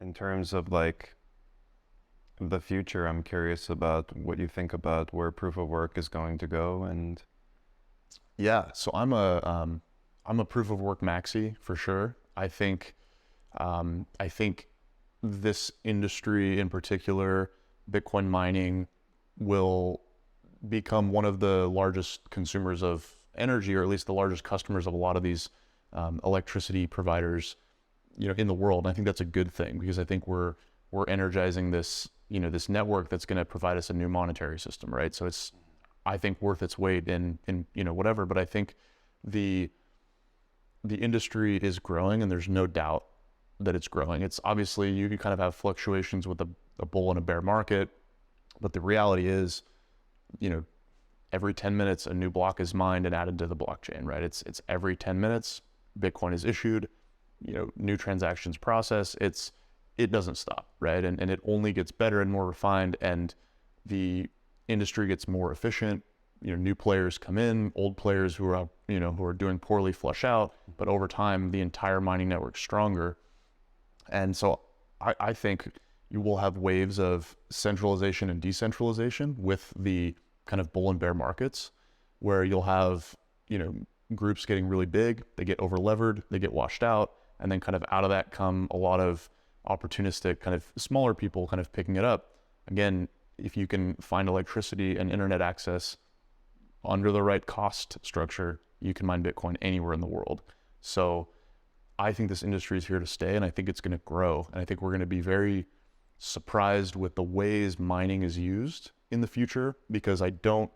In terms of like the future, I'm curious about what you think about where proof of work is going to go. And Yeah, so I'm a proof of work maxi for sure. I think this industry in particular, Bitcoin mining, will become one of the largest consumers of energy, or at least the largest customers of a lot of these electricity providers, in the world. And I think that's a good thing because I think we're energizing this network that's going to provide us a new monetary system, right? So it's, I think, worth its weight in whatever. But I think the the industry is growing, and there's no doubt that it's growing. It's obviously, you kind of have fluctuations with a bull and a bear market, but the reality is, you know, every 10 minutes a new block is mined and added to the blockchain, right? It's every 10 minutes Bitcoin is issued, new transactions process. It doesn't stop, right? And it only gets better and more refined, and the industry gets more efficient. New players come in, old players who are doing poorly flush out, but over time the entire mining network's stronger. And so I think you will have waves of centralization and decentralization with the kind of bull and bear markets, where you'll have, groups getting really big, they get over levered, they get washed out, and then kind of out of that come a lot of opportunistic kind of smaller people kind of picking it up. Again, if you can find electricity and internet access under the right cost structure, you can mine Bitcoin anywhere in the world. So I think this industry is here to stay, and I think it's going to grow. And I think we're going to be very surprised with the ways mining is used in the future, because I don't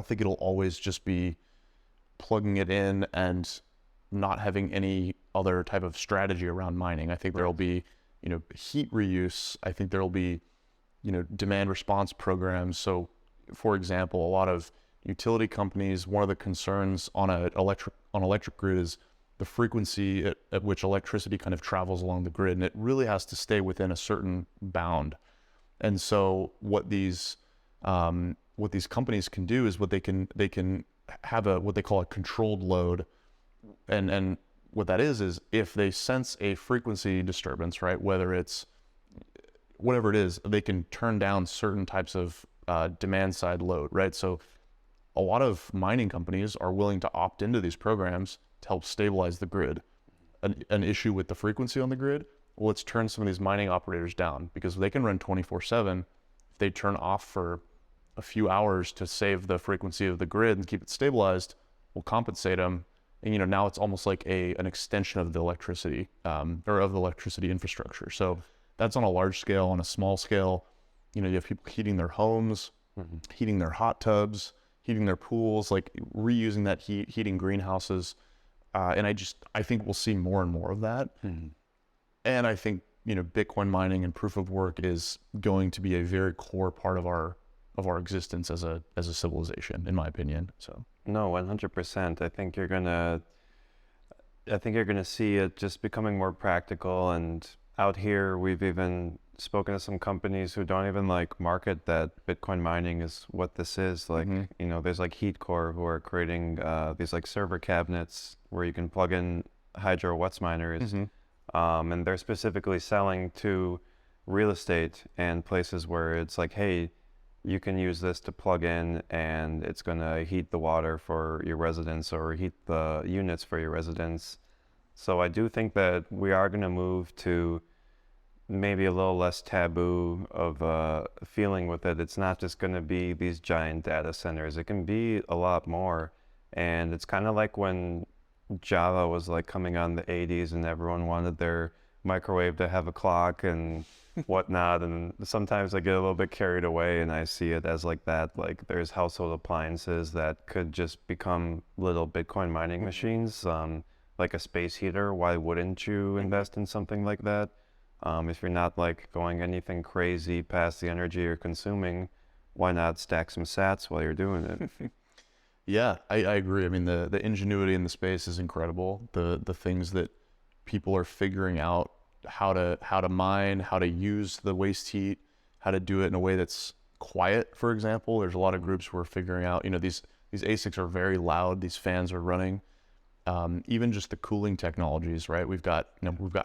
think it'll always just be plugging it in and not having any other type of strategy around mining. I think there'll be, heat reuse. I think there'll be, demand response programs. So for example, a lot of utility companies, one of the concerns on electric grid is the frequency at which electricity kind of travels along the grid, and it really has to stay within a certain bound. And so what these companies can do is they can have what they call a controlled load, and what that is if they sense a frequency disturbance, right, whether it's whatever it is, they can turn down certain types of demand side load, right? So a lot of mining companies are willing to opt into these programs to help stabilize the grid. An issue with the frequency on the grid, well, let's turn some of these mining operators down, because they can run 24/7. If they turn off for a few hours to save the frequency of the grid and keep it stabilized, we'll compensate them. And now it's almost like an extension of the electricity, or of the electricity infrastructure. So that's on a large scale. On a small scale, you have people heating their homes, heating their hot tubs, heating their pools, like reusing that heat, heating greenhouses. And I think we'll see more and more of that. And I think, Bitcoin mining and proof of work is going to be a very core part of our existence as a civilization, in my opinion. So no, 100%. I think you're gonna see it just becoming more practical. And out here, we've even spoken to some companies who don't even like market that Bitcoin mining is what this is. Like, there's like HeatCore who are creating these like server cabinets where you can plug in Hydro What's miners. And they're specifically selling to real estate and places where it's like, hey, you can use this to plug in and it's going to heat the water for your residence or heat the units for your residence. So I do think that we are going to move to maybe a little less taboo of feeling with it. It's not just going to be these giant data centers. It can be a lot more. And it's kind of like when Java was like coming out in the 80s and everyone wanted their microwave to have a clock and whatnot. And sometimes I get a little bit carried away and I see it as like that. Like there's household appliances that could just become little Bitcoin mining machines, like a space heater. Why wouldn't you invest in something like that? If you're not like going anything crazy past the energy you're consuming, why not stack some sats while you're doing it? yeah, I agree. I mean, the ingenuity in the space is incredible. The things that people are figuring out, how to mine, how to use the waste heat, how to do it in a way that's quiet. For example, there's a lot of groups who are figuring out, these ASICs are very loud. These fans are running, even just the cooling technologies, right? We've got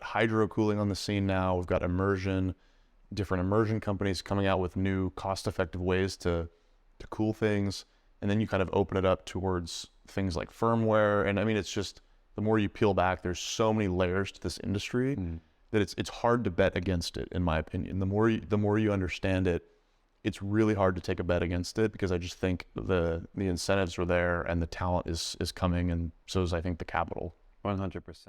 hydro cooling on the scene now. We've got immersion, different immersion companies coming out with new cost-effective ways to cool things. And then you kind of open it up towards things like firmware. And I mean, it's just, the more you peel back, there's so many layers to this industry that it's hard to bet against it, in my opinion. The more you understand it, it's really hard to take a bet against it, because I just think the incentives are there and the talent is coming, and so is, I think, the capital. 100%.